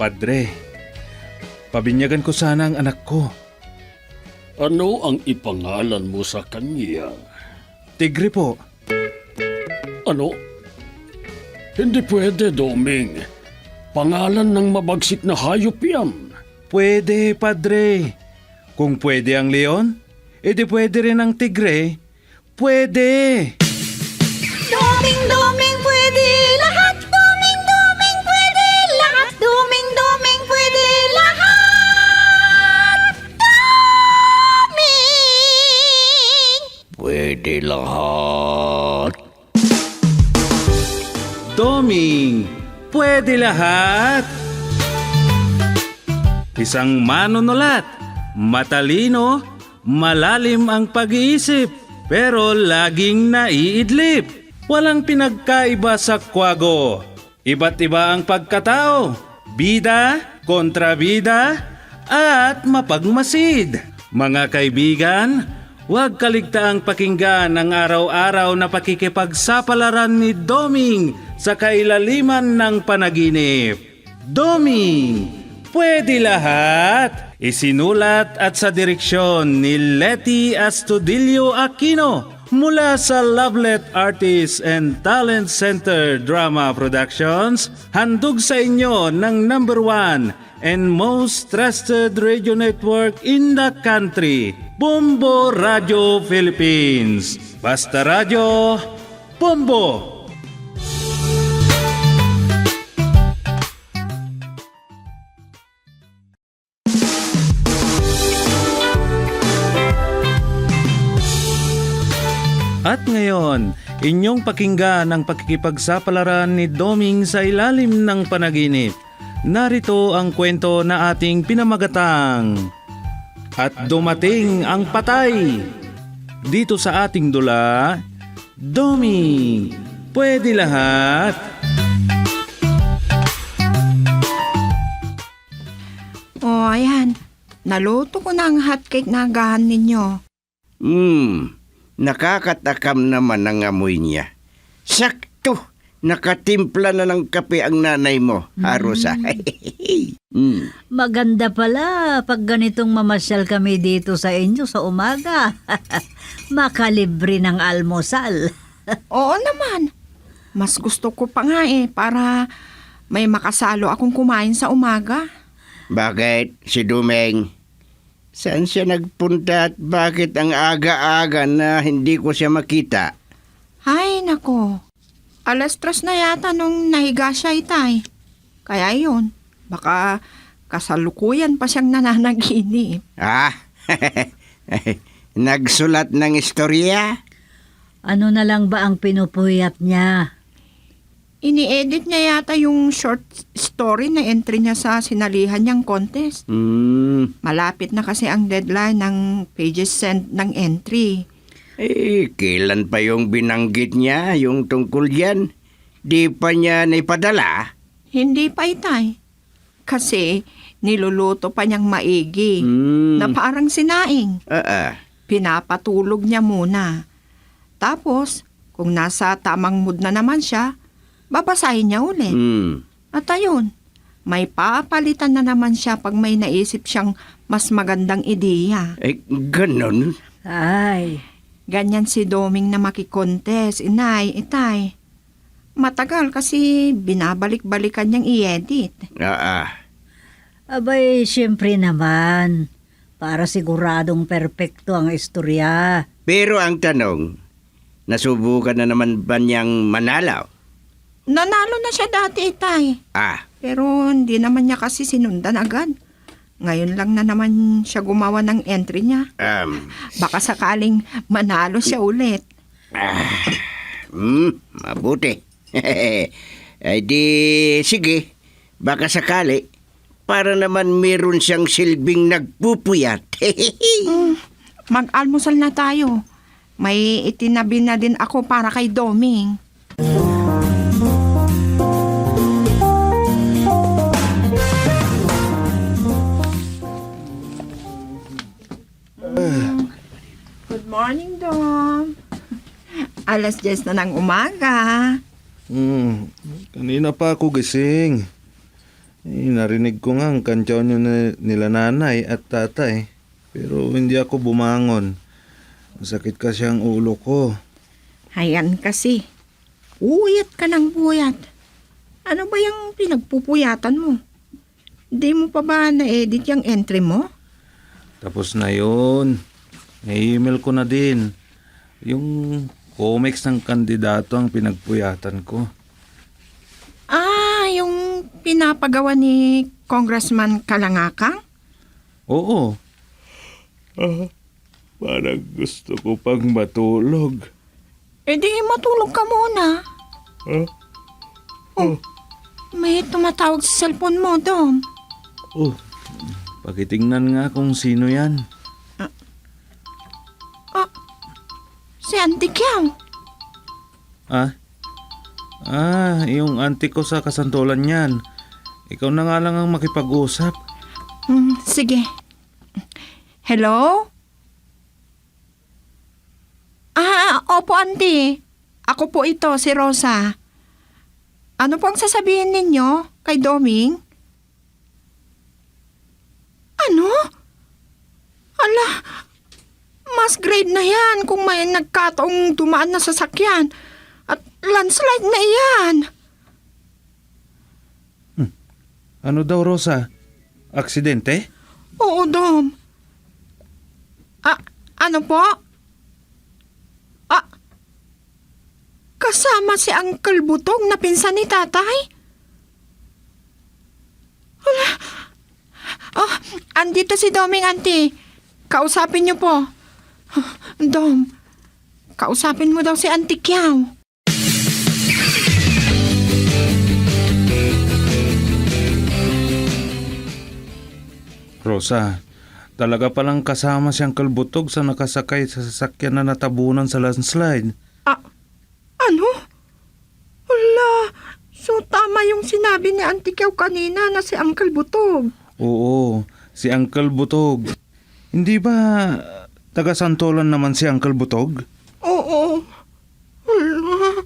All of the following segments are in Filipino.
Padre, pabinyagan ko sana ang anak ko. Ano ang ipangalan mo sa kanya? Tigre po. Ano? Hindi pwede, Doming. Pangalan ng mabagsik na hayop yan. Pwede, Padre. Kung pwede ang leon, edi pwede rin ang tigre. Pwede! Doming, doming, pwede lahat. Doming, doming, pwede lahat. Doming, doming, pwede lahat. Doming! Pwede lahat. Doming, pwede lahat. Isang manunulat, matalino, malalim ang pag-iisip, pero laging naiidlip. Walang pinagkaiba sa kwago. Iba't iba ang pagkatao, bida, kontrabida, at mapagmasid. Mga kaibigan, huwag kaligtaang pakinggan ang araw-araw na pakikipagsapalaran ni Doming sa kailaliman ng panaginip. Doming, pwede lahat. Isinulat at sa direksyon ni Letty Astudillo Aquino mula sa Lovelet Artists and Talent Center Drama Productions. Handog sa inyo ng #1 and most trusted radio network in the country, Bombo Radio Philippines. Basta Radio, Bombo! At ngayon, inyong pakinggan ang pakikipagsapalaran ni Doming sa ilalim ng panaginip. Narito ang kwento na ating pinamagatang At Dumating ang Patay. Dito sa ating dula, Doming, pwede lahat. O, ayan. Naluto ko na ang hotcake na agahan ninyo. Nakakatakam naman ang amoy niya. Sakto! Nakatimpla na ng kape ang nanay mo, Harusa. Maganda pala pag ganitong mamasyal kami dito sa inyo sa umaga. Makalibre ng almusal. Oo naman. Mas gusto ko pa nga para may makasalo akong kumain sa umaga. Bakit, si Dumeng? Saan siya nagpunta at bakit ang aga-aga na hindi ko siya makita? Ay, nako. 3:00 na yata nung nahiga siya, itay. Kaya yun, baka kasalukuyan pa siyang nananaginip. Nagsulat ng istorya? Ano na lang ba ang pinupuyat niya? Ini-edit niya yata yung short story na entry niya sa sinalihan niyang contest. Malapit na kasi ang deadline ng pages sent ng entry. Kailan pa yung binanggit niya, yung tungkol yan? Di pa niya naipadala? Hindi pa, itay. Kasi niluluto pa niyang maigi na parang sinaing. Pinapatulog niya muna. Tapos, kung nasa tamang mood na naman siya, babasahin niya ulit. At ayun, may papalitan na naman siya pag may naisip siyang mas magandang ideya. Ganon? Ay, Ganyan si Doming na makikontest, inay, itay. Matagal kasi binabalik-balikan niyang i-edit. abay siyempre naman. Para siguradong perpekto ang istorya. Pero ang tanong, nasubukan na naman ba niyang manalaw? Nanalo na siya dati, itay. Pero hindi naman niya kasi sinundan agad. Ngayon lang na naman siya gumawa ng entry niya. Baka sakaling manalo siya ulit. Mabuti. Ay di, sige. Baka sakali, para naman meron siyang silbing nagpupuyat. Mag-almusal na tayo. May itinabi na din ako para kay Doming. Good morning, Dom. 10:00 na ng umaga. Kanina pa ako gising. Narinig ko nga ang kantyaw nyo nila nanay at tatay. Pero hindi ako bumangon. Masakit kasi ang ulo ko. Hayan kasi. Uyat ka ng buyat. Ano ba yung pinagpupuyatan mo? Hindi mo pa ba na-edit yung entry mo? Tapos na yun. May-email ko na din. Yung comics ng kandidato ang pinagpuyatan ko. Ah, yung pinapagawa ni Congressman Kalangakang? Oo. Parang gusto ko pang matulog. Eh di matulog ka muna. Oh, may tumatawag sa cellphone mo, Dom. Oh, pakitingnan nga kung sino yan. Si Auntie Kiao. Yung auntie ko sa kasantulan niyan. Ikaw na nga lang ang makipag-usap. Sige. Hello? Opo, Auntie. Ako po ito, si Rosa. Ano pong sasabihin ninyo kay Doming? Ano? Ala, mas grade na yan kung may nagkataong dumaan na sasakyan. At landslide na yan. Ano daw, Rosa? Aksidente? Oo, Dom. Ano po? Kasama si Uncle Butong na pinsan ni Tatay? Wala. Andito si Doming, Auntie. Kausapin niyo po. Dom, kausapin mo daw si Auntie Kiao. Rosa, talaga palang kasama si Uncle Butog sa nakasakay sa sasakyan na natabunan sa landslide. Ano? Wala. So tama yung sinabi ni Auntie Kiao kanina na si Uncle Butog. Oo, si Uncle Butog. Hindi ba taga-Santolan naman si Uncle Butog? Oo. Wala.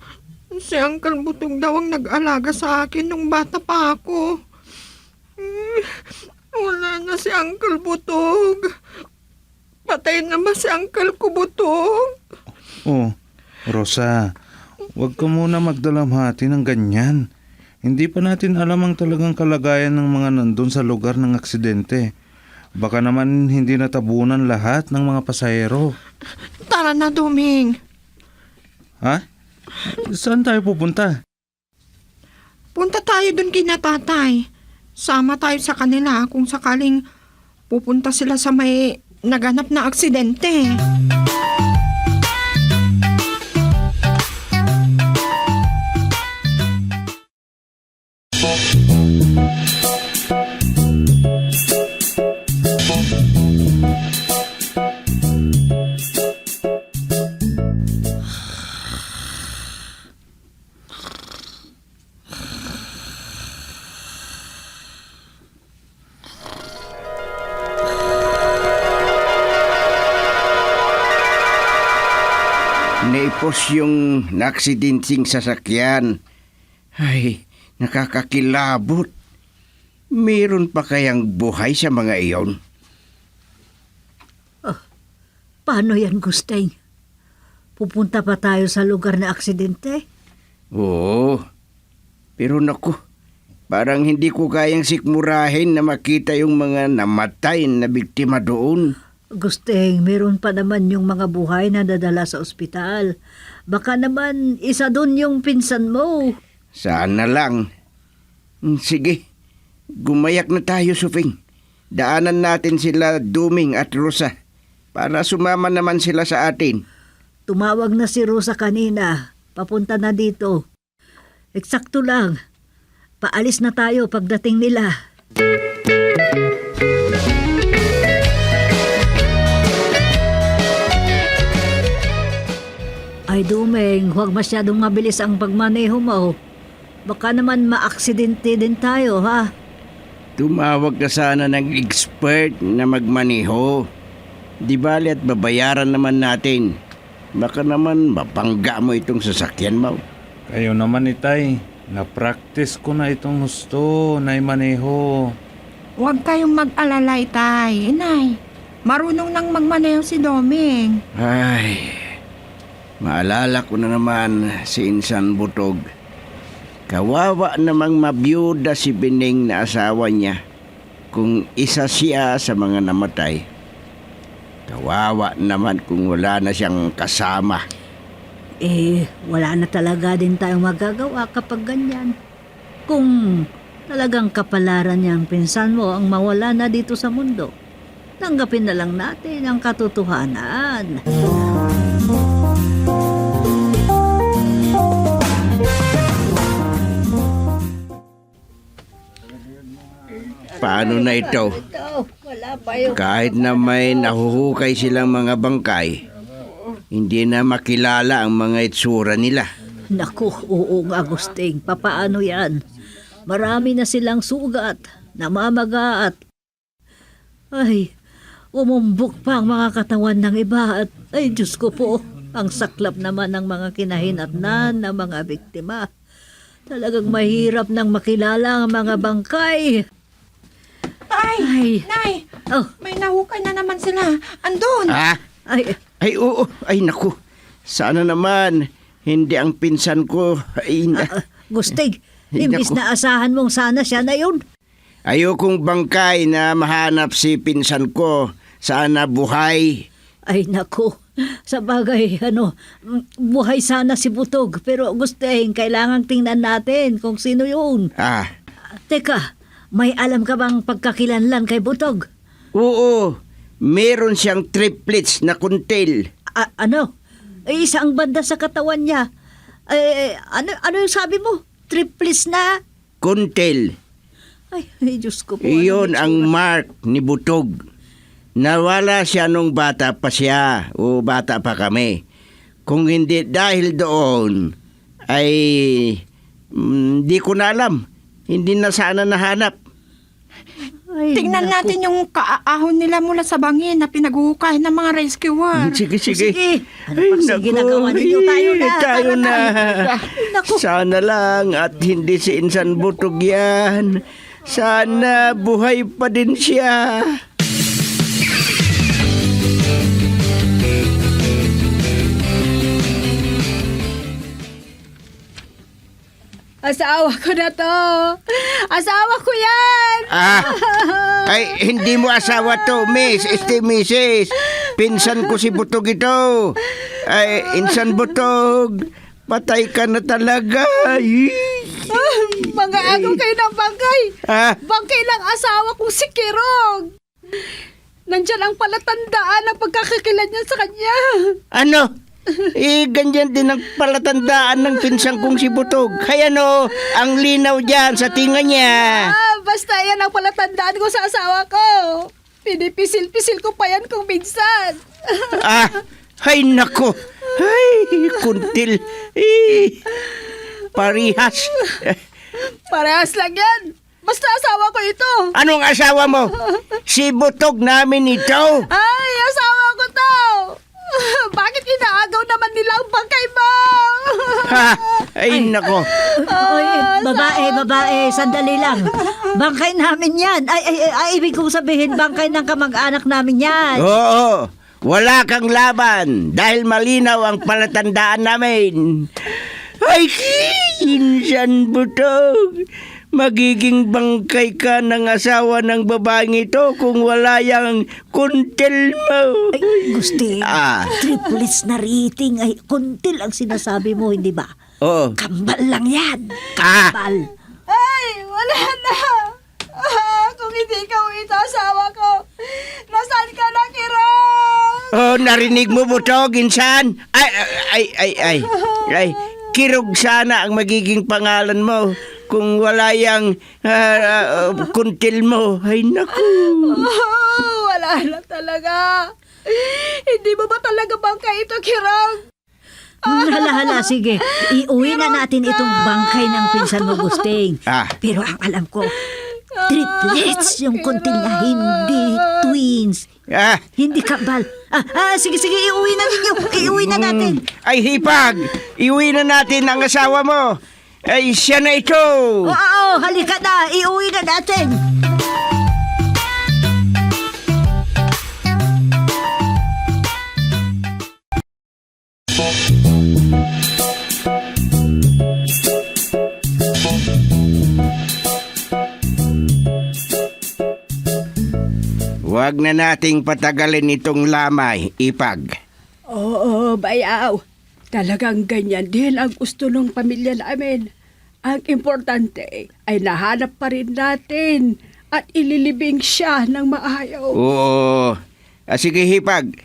Si Uncle Butog daw ang nag-alaga sa akin nung bata pa ako. Wala na si Uncle Butog. Patay na ba si Uncle ko Butog? Oh, Rosa, huwag ka muna magdalamhati ng ganyan. Hindi pa natin alam ang talagang kalagayan ng mga nandun sa lugar ng aksidente. Baka naman hindi natabunan lahat ng mga pasahero. Tara na, Doming. Ha? Saan tayo pupunta? Punta tayo dun kina Tatay. Sama tayo sa kanila kung sakaling pupunta sila sa may naganap na aksidente. Naipos yung naaksidensing sasakyan. Ay, nakakakilabot. Meron pa kayang buhay sa mga iyon? Paano yan, Gusteng? Pupunta pa tayo sa lugar na aksidente? Oo. Pero naku, parang hindi ko kayang sikmurahin na makita yung mga namatay na biktima doon. Gusteng, meron pa naman yung mga buhay na dadala sa ospital. Baka naman isa doon yung pinsan mo. Sana lang. Sige, gumayak na tayo, Sufing. Daanan natin sila Doming at Rosa para sumama naman sila sa atin. Tumawag na si Rosa kanina. Papunta na dito. Eksakto lang. Paalis na tayo pagdating nila. Ay, Domeng, huwag masyadong mabilis ang pagmaneho mo. Baka naman maaksidente din tayo, ha? Tumawag ka sana ng expert na magmaneho. Di bali at babayaran naman natin. Baka naman mapangga mo itong sasakyan mo. Kayo naman, Itay. Na-practice ko na itong husto na maneho. Huwag kayong mag-alala, Itay. Inay, marunong nang magmaneho si Doming. Ay, maalala ko na naman si Insan Butog. Kawawa namang mabiyuda si Bining na asawa niya kung isa siya sa mga namatay. Kawawa naman kung wala na siyang kasama. Wala na talaga din tayong magagawa kapag ganyan. Kung talagang kapalaran niyang pinsan mo ang mawala na dito sa mundo, tanggapin na lang natin ang katotohanan. Paano na ito? Wala pa yung... Kahit na may nahuhukay silang mga bangkay, hindi na makilala ang mga itsura nila. Naku, oo nga, Agusting. Papaano yan? Marami na silang sugat, namamaga at... Ay, umumbok pa ang mga katawan ng iba at... Ay, Diyos ko po, ang saklap naman ng mga kinahinatnan ng mga biktima. Talagang mahirap nang makilala ang mga bangkay. Tay! Ay. Nay! Oh, May nahukay na naman sila. Andun! Ah? ay, Ay, oo. Ay, naku. Sana naman, hindi ang pinsan ko. Ay, Gustig, Ay, imbis naku. na asahan mong sana siya na yun. ayokong bangkay na mahanap si pinsan ko. Sana buhay. Ay, naku. Sa bagay, buhay sana si Butog. Pero Gusting, kailangang tingnan natin kung sino yun. Ah, Teka, may alam ka bang pagkakilanlan kay Butog? oo. Meron siyang triplets na kuntil. Ano? Isang banda sa katawan niya. Ano yung sabi mo? Triples na? Kuntil. Ay, Diyos ko po. Iyon ano ang mark ni Butog. Nawala siya nung bata pa siya o bata pa kami. Kung hindi dahil doon, ay di ko na alam. Hindi na sana nahanap. Ay, Tingnan naku. natin yung kaahon nila mula sa bangin na pinaghuhukayan ng mga rescuer. Sige, sige. Sige. Ano pang sige nagawa ninyo? Tayo na. Tayo Tara na. Naku. Sana lang at hindi si Insan Butog yan. Sana buhay pa din siya. Asawa ko na to. Asawa ko yan. Ay, hindi mo asawa to, miss. Mrs. Pinsan ko si Butog ito. Ay, Insan Butog, patay ka na talaga. Mga agaw kayo ng bangkay. Bangkay ng asawa kong si Kirog. Nandyan ang palatandaan ng pagkakakilan niya sa kanya. Ano? Ganyan din ang palatandaan ng pinsan kong si Butog. Kaya no, ang linaw dyan sa tinga niya. Basta yan ang palatandaan ko sa asawa ko. Pinipisil-pisil ko pa yan kung minsan. Ay nako. Ay, kuntil. Parihas. Parehas lang yan. Basta asawa ko ito. Anong asawa mo? Si Butog namin ito. Ay, asawa ko to. Bakit inaagaw naman nila ang bangkay mo? Ay nako. Oy, babae, sandali lang. Bangkay namin yan. Ay, ibig kong sabihin, bangkay ng kamag-anak namin yan. Oo, wala kang laban dahil malinaw ang palatandaan namin. Ay, Insan Butog, magiging bangkay ka ng asawa ng babaeng ito kung wala yung kuntil mo. Ay, Gusti, triplets na rating. Ay, kuntil ang sinasabi mo, hindi ba? Oo. Kambal lang yan. Kambal. Ay, wala na. Kung hindi ikaw ito asawa ko, nasaan ka na, Kirog? Oh, narinig mo, Butog, Insan? Ay, Kirog sana ang magiging pangalan mo kung wala yung kuntil mo. Ay, naku. Wala na talaga. Hindi mo ba talaga bangkay ito, Kirog? Hala, sige. Iuwi na natin itong bangkay ng pinsan mo, Gusting. Pero ang alam ko, triplets yung kuntil niya, hindi twins. Hindi kambal. Sige, iuwi na ninyo. Iuwi na natin. Ay, hipag! Iuwi na natin ang asawa mo. Ay, siya na ito! Oo, halika na. Iuwi na natin. Huwag na nating patagalin itong lamay, Ipag. Oo, bayaw. Talagang ganyan din ang gusto ng pamilya namin. Ang importante ay nahanap pa rin natin at ililibing siya ng maayaw. Oo. Sige, Hipag.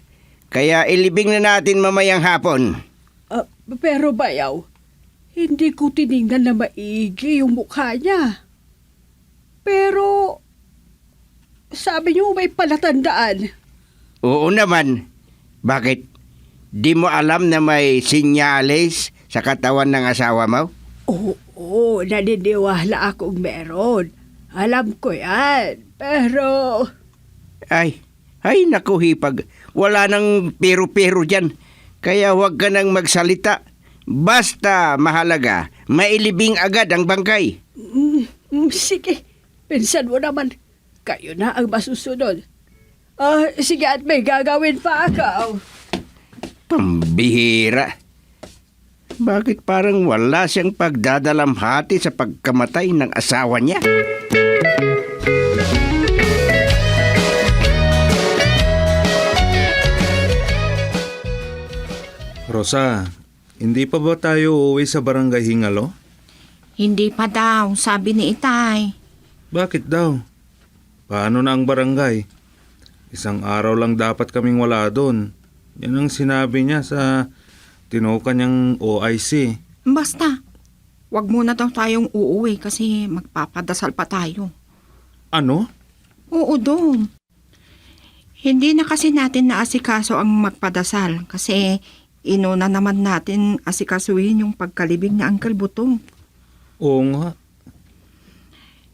Kaya ilibing na natin mamayang hapon. Pero bayaw, hindi ko tiningnan na maigi yung mukha niya. Pero, sabi niyo may palatandaan. Oo naman. Bakit? Di mo alam na may sinyales sa katawan ng asawa mo? Oo, naniniwala akong meron. Alam ko yan. Pero, Ay naku, Hipag. Wala nang pero-pero dyan. Kaya huwag ka nang magsalita. Basta mahalaga, mailibing agad ang bangkay. sige, pinsan mo naman. Kayo na ang masusunod. Sige at may gagawin pa ako. Pambihira. Bakit parang wala siyang pagdadalamhati sa pagkamatay ng asawa niya? Rosa, hindi pa ba tayo uuwi sa barangay Hingalo? Hindi pa daw, sabi ni Itay. Bakit daw? Paano na ang barangay? Isang araw lang dapat kaming wala doon. Yan ang sinabi niya sa tinukan niyang OIC. Basta, wag muna daw tayong uuwi kasi magpapadasal pa tayo. Ano? Oo, Dong. Hindi na kasi natin naasikaso ang magpadasal kasi inuna naman natin asikasuhin yung pagkalibing ni Uncle Butong. Oo nga.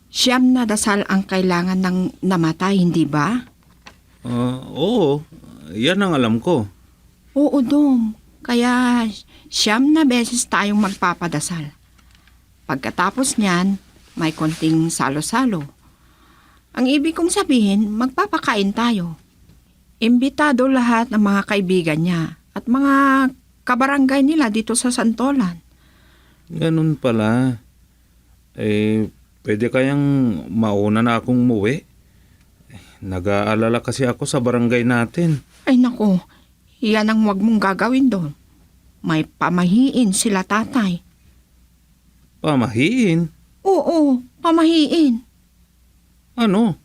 Siyam na dasal ang kailangan ng namatay, hindi ba? Oo. Yan ang alam ko. Oo, Dong. Kaya siyam na beses tayong magpapadasal. Pagkatapos niyan, may konting salo-salo. Ang ibig kong sabihin, magpapakain tayo. Imbitado lahat ng mga kaibigan niya at mga kabarangay nila dito sa Santolan. Ganun pala. Pwede kayang mauna na akong muwi? Nag-aalala kasi ako sa barangay natin. Ay nako, yan ang wag mong gagawin doon. May pamahiin sila tatay. Pamahiin? Oo, pamahiin. Ano?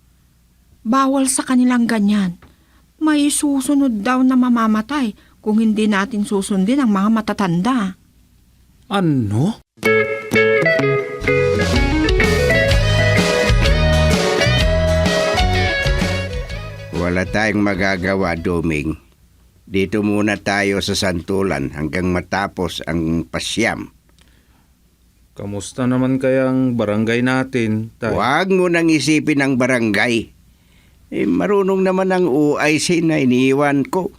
Bawal sa kanilang ganyan. May susunod daw na mamamatay kung hindi natin susundin ang mga matatanda. Ano? Wala tayong magagawa, Doming. Dito muna tayo sa Santulan hanggang matapos ang pasyam. Kamusta naman kaya ang barangay natin, Tay? Huwag mo nang isipin ang barangay. Marunong naman ang UIC na iniiwan ko.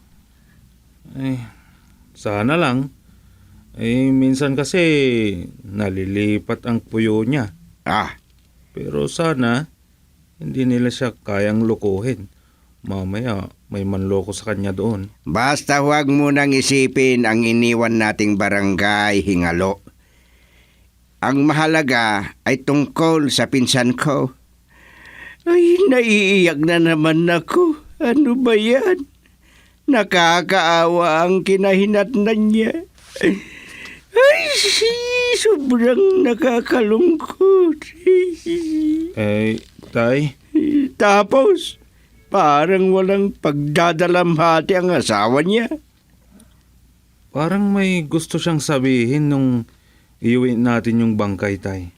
Sana lang. Minsan kasi nalilipat ang puyo niya. Pero sana hindi nila siya kayang lukuhin. Mamaya may manloko sa kanya doon. Basta huwag mo nang isipin ang iniwan nating barangay Hingalo. Ang mahalaga ay tungkol sa pinsan ko. Ay, naiiyak na naman ako. Ano ba yan? Nakakaawa ang kinahinatnan niya. Ay, sobrang nakakalungkot. Tay? Tapos, parang walang pagdadalamhati ang asawa niya. Parang may gusto siyang sabihin nung iuwi natin yung bangkay, Tay.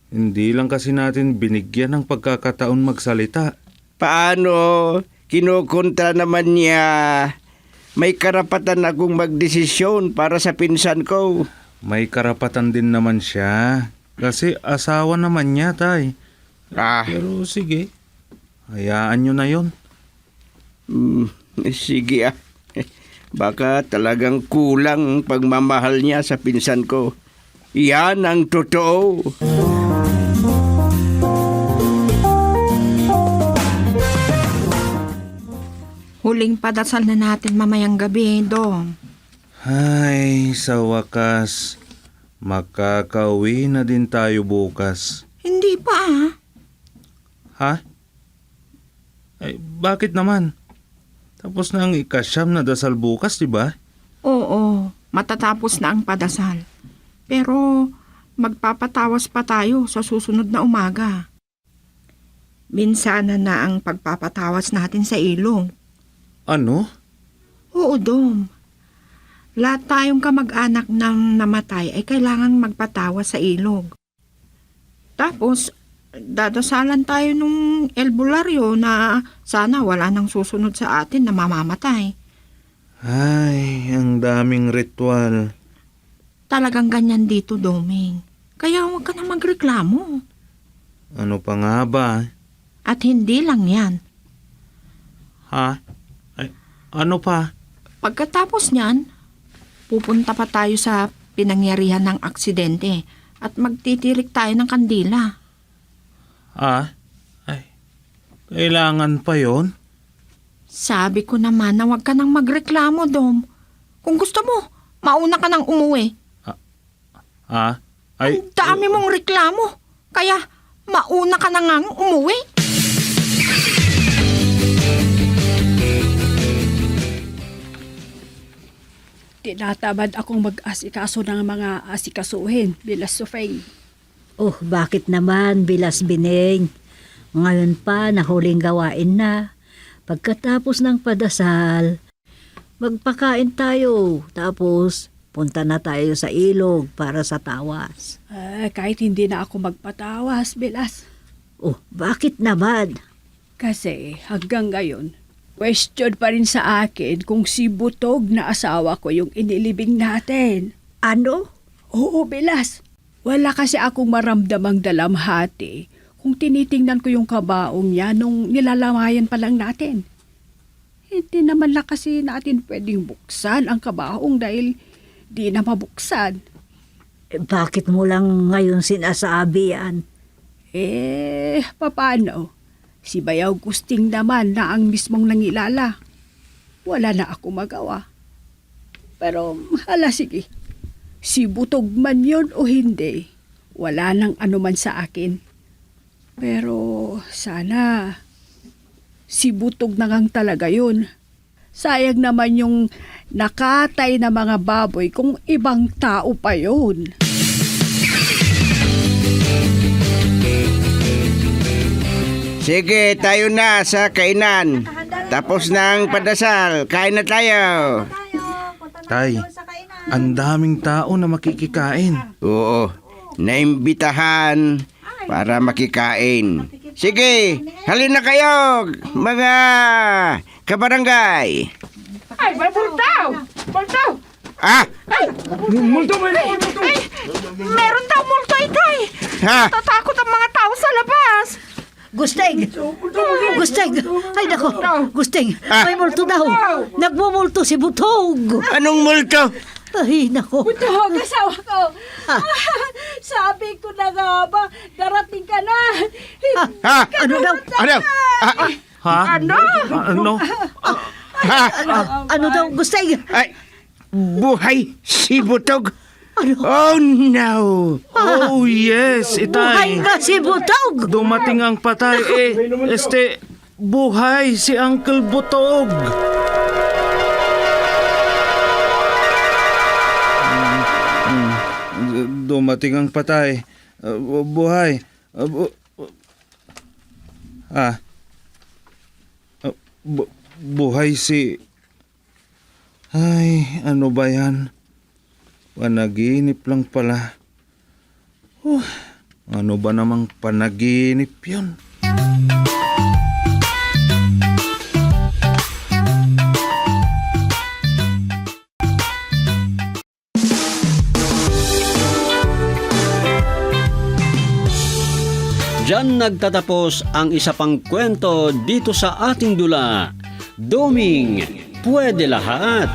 Hindi lang kasi natin binigyan ng pagkakataon magsalita. Paano? Kinukontra naman niya. May karapatan akong magdesisyon para sa pinsan ko. May karapatan din naman siya. Kasi asawa naman niya, Tay. Pero sige, hayaan nyo na yon. Sige. Baka talagang kulang ang pagmamahal niya sa pinsan ko. Yan ang totoo. Huling padasal na natin mamayang gabi, Dom. Ay, sa wakas, makakauwi na din tayo bukas. Hindi pa Ha? Ay, bakit naman? Tapos na ang ikasyam na dasal bukas, di ba? Oo, matatapos na ang padasal. Pero magpapatawas pa tayo sa susunod na umaga. Minsan na ang pagpapatawas natin sa ilong. Ano? Oo, Dom. Lahat tayong kamag-anak ng namatay ay kailangan magpatawas sa ilog. Tapos, dadasalan tayo nung albularyo na sana wala nang susunod sa atin na mamamatay. Ay, ang daming ritual. Talagang ganyan dito, Doming. Kaya huwag ka na magreklamo. Ano pa nga ba? At hindi lang yan. Ha? Ay, ano pa? Pagkatapos niyan, pupunta pa tayo sa pinangyarihan ng aksidente at magtitirik tayo ng kandila. Ah? Ay, kailangan pa yon? Sabi ko naman na huwag ka nang magreklamo, Dom. Kung gusto mo, mauna ka nang umuwi. Ha? Ay, Ang dami mong reklamo. Kaya, mauna ka na ngang umuwi. Tinatamad akong mag-asikaso ng mga asikasuhin, Bilas Sufeng. Oh, bakit naman, Bilas Bineng? Ngayon pa, nahuling gawain na. Pagkatapos ng padasal, magpakain tayo. Tapos, punta na tayo sa ilog para sa tawas. Kahit hindi na ako magpatawas, Bilas. Oh, bakit naman? Kasi hanggang ngayon, question pa rin sa akin kung si Butog na asawa ko yung inilibing natin. Ano? Oo, Bilas. Wala kasi akong maramdamang dalamhati kung tinitingnan ko yung kabaong niya nung nilalamayan pa lang natin. Hindi naman lang kasi natin pwedeng buksan ang kabaong dahil di na mabuksan. Bakit mo lang ngayon sinasabi yan? Paano? Si Bayaw Gusting naman na ang mismong nangilala. Wala na ako magawa. Pero, hala sige. Si Butog man yun o hindi, wala nang anuman sa akin. Pero, sana, si Butog na ngang talaga yun. Sayang naman yung nakatay na mga baboy kung ibang tao pa yun. Sige, tayo na sa kainan. Tapos ng padasal, kain na tayo. Tay, ang daming tao na makikikain. Oo, naimbitahan para makikain. Sige, halina kayo, mga kabarangay. Ay, bultaw! Bultaw! Ah, Meron daw multo, Itay! ha? Tatakot ang mga tao sa labas! Gusteng! Gusteng! Ay nako! Gusteng! Ah. May multo daw! Nagmumulto si Butog! Anong multo? Ay nako! Butog, asawa ko! Ah. Sabi ko na nga ba, darating ka na! Ha? Ano daw? Ano? Ha? Ano? Ano? Ha? Ano daw? Gusteng! Ay, buhay si Butog. Ano? Oh no! Oh yes, Buhay Itay. na si Butog! Dumating ang patay buhay si Uncle Butog. Dumating ang patay. Buhay. Buhay si... Ay, ano ba yan? Panaginip lang pala. Ano ba namang panaginip yun? Diyan nagtatapos ang isa pang kwento dito sa ating dula. Doming, pwede lahat.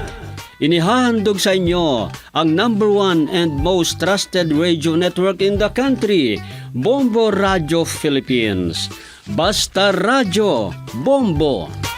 inihahandog sa inyo ang #1 and most trusted radio network in the country, Bombo Radio Philippines. Basta Radio, Bombo!